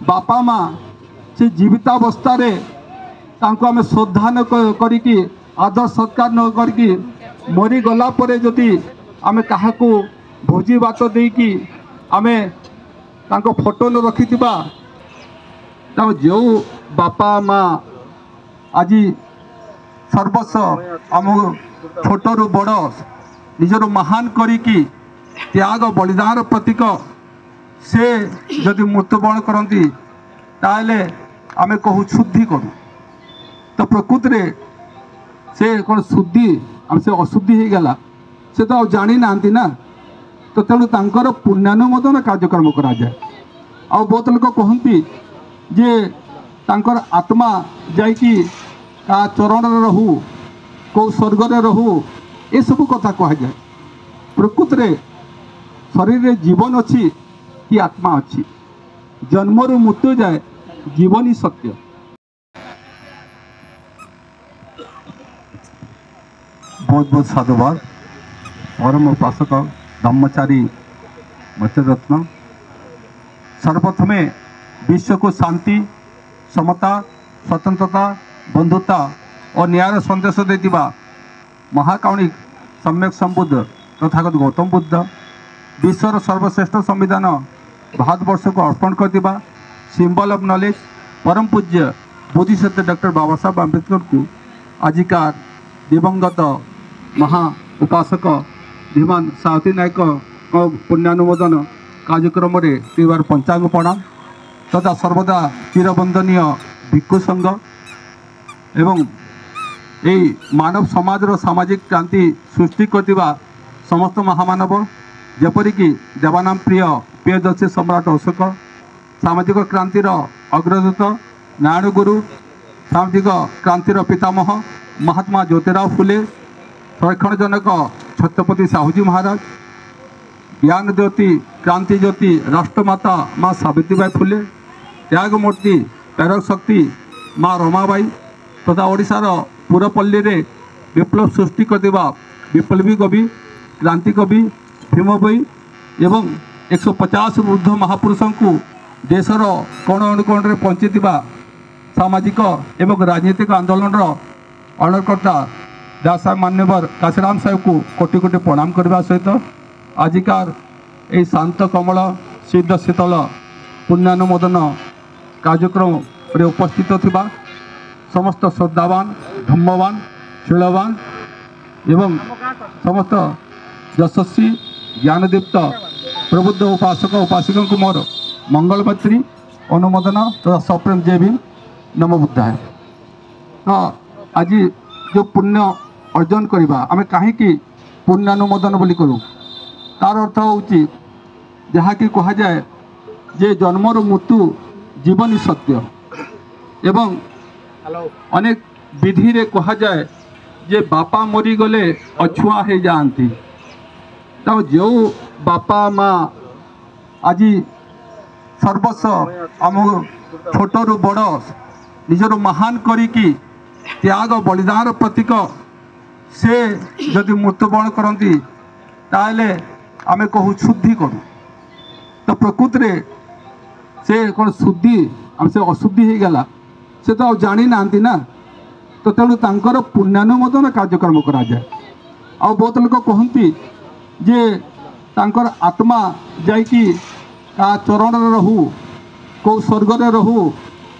बापा माँ से जीवितावस्था आम श्रद्धा न करिकी आदर सत्कार न करिकी मरी गला परे जदि आम क्या भोजी भात देकी आम फोटो न रखिथिबा जो बापा माँ आज सर्वस्व आम छोटू बड़ निजर महान करिकी त्याग बलिदान प्रतीक से जदि मृत्युवरण करती ताले आम कहू शुद्धि करूँ तो प्रकृत रे से कौन शुद्धि आम से अशुद्धि हो गला से तो जानी ना ना तो तेणु तांकर पुण्यानुमोदन कार्यक्रम करा जाए। आ बहुत लोग कहती जे तांकर आत्मा जाइकी का चरण रहू कौ स्वर्ग रे रहू ये सब कथा कह जाए। प्रकृत रे शरीर रे जीवन अच्छी कि आत्मा अच्छी जन्म रु मृत्यु जाए जीवन ही सत्य। बहुत बहुत साधुवाद परम उपासक ब्रह्मचारी मत्स्यरत्न सर्वप्रथमे विश्व को शांति समता स्वतंत्रता बंधुता और न्याय संदेश देथिबा महाकारुणिक सम्यक संबुद्ध तथागत गौतम बुद्ध विश्वर सर्वश्रेष्ठ संविधान भारतवर्ष को अर्पण करथिबा सिंबल ऑफ नॉलेज परम पूज्य बोधिसत्व डॉक्टर बाबा साहब आंबेडकर को आजिकार दिवंगत महा उपासक धीमान सावती नायक पुण्यानुमोदन कार्यक्रम तीबार पंचांग प्रणाम तथा सर्वदा चिरबंदनीय भिक्षु संघ एवं यही मानव समाज सामाजिक क्रांति सृष्टि करथिबा समस्त महामानव जेपरिक देवानाम प्रिय प्रियदर्शी सम्राट अशोक सामाजिक क्रांतिर अग्रदूत नारायण गुरु सामाजिक क्रांतिर पितामह महात्मा ज्योतिराव फुले संरक्षण जनक छत्रपति साहूजी महाराज ज्ञान ज्योति क्रांति ज्योति राष्ट्रमाता माँ सावित्रीबाई फुले त्यागमूर्ति प्रेरक शक्ति माँ रमाबाई तथा ओडिशार पुरपल्ली रे विप्लव सृष्टि करथिबा विप्लवी कवि क्रांति कवि भीमभोई एवं 150 ऊर्ध महापुरुषों को देशर कोण अनुकोण में पहुँचीथिबा सामाजिक एवं राजनीतिक आंदोलन अणकर्ता दास साहेब मान्यवर काशीराम साहेब को कोटि कोटि प्रणाम करने सहित आजिकार यही शांत कमल सिद्ध शीतल पुण्यानुमोदन कार्यक्रम रे उपस्थित थिबा समस्त श्रद्धावान धम्मवान शीलवान एवं समस्त यशस्वी ज्ञानदीप्त प्रबुद्ध उपासक उपासिका को मोर मंगलमैत्री अनुमोदन तथा सप्रेम जय भीम नमो बुद्धाय। तो आज जो पुण्य अर्जन करवा आम कहीं पुण्यानुमोदन बोली करूँ तार अर्थ हूँ जहाँ कि कह जाए जे जन्मर मृत्यु जीवन सत्य एवं अनेक विधि रे कह जाए जे बापा मरी गले अछुआ हो जाती तो जो बापा माँ आज सर्वस्व आम छोटू बड़ निजर महान करिकी त्याग बलिदान प्रतीक से जदि मृत्युवरण करती ताले आम कहू शुद्धि करूँ तो प्रकृत रे से कौन शुद्धि आम से अशुद्धि हो गला से तो जानी ना ना तो तेणु तांकर पुण्यानुमोदन कार्यक्रम करा जाए। आ बहुत लोग कहती जे तांकर आत्मा जाइकी का चरण रहू कौ स्वर्ग रे रहू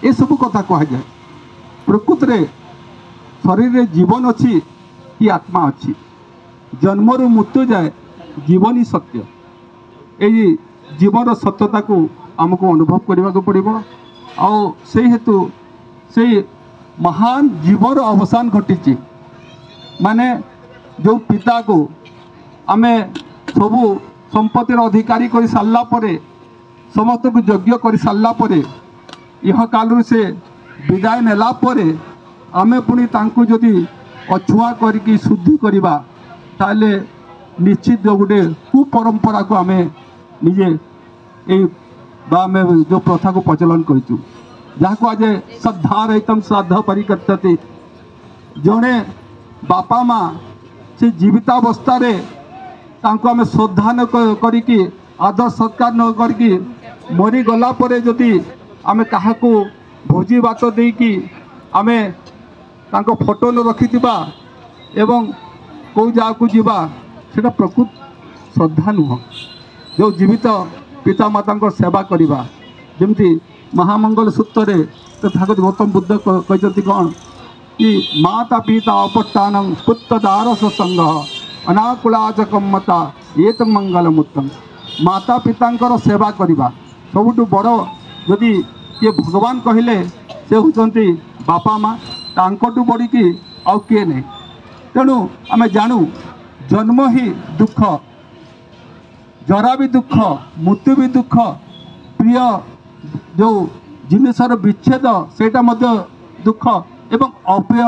ये सब कथा कह जाए। प्रकृत रे शरीर रे जीवन अच्छी कि आत्मा अच्छी जन्म रु मृत्यु जाए जीवन ही सत्य। यही जीवन सत्यता को आमको अनुभव करने को पड़ो से हेतु से महान जीवन अवसान घटी माने जो पिता को आमे सबू संपत्तिर अधिकारी कर सारा समस्त को यज्ञ कर सारा यह काल से विदाय नेला परे आमे पुणी तांको जदि अछुआ करके शुद्धि करवा ताले निश्चित गोटे कुपरंपरा को आमे निजे जो प्रथा को प्रचलन करूँ जहाँ को आज श्रद्धा रहितम श्राद्ध परिकर्तते जड़े बापा माँ से जीवितावस्था आम श्रद्धा न करिकी आदर सत्कार न करिकी मरी गला परे जदि आमे काहाकू भोजी भात देकी आमे तांको फोटो न रखिथिबा एवं कौ जाकू जीवा सेटा प्रकृत श्रद्धा नुह। जो जीवित पिता माता सेवा करवा जमती महामंगल सूत्र तथागत गौतम बुद्ध कहते कौन कि माता पिता अपट्टान पुत्रदारस संग अनाकुलाचकमता ये तो मंगलम उत्तम। माता पिता सेवा करवा सबुठ बड़ जदि ये भगवान कहले से होती बापा माँ तांकटू बड़ी कि आउ किए नहीं। तेणु आम जानू जन्म ही दुख, जरा भी दुख, मृत्यु भी दुख, प्रिय जो जिनसर विच्छेद सेटा दुख एवं अप्रिय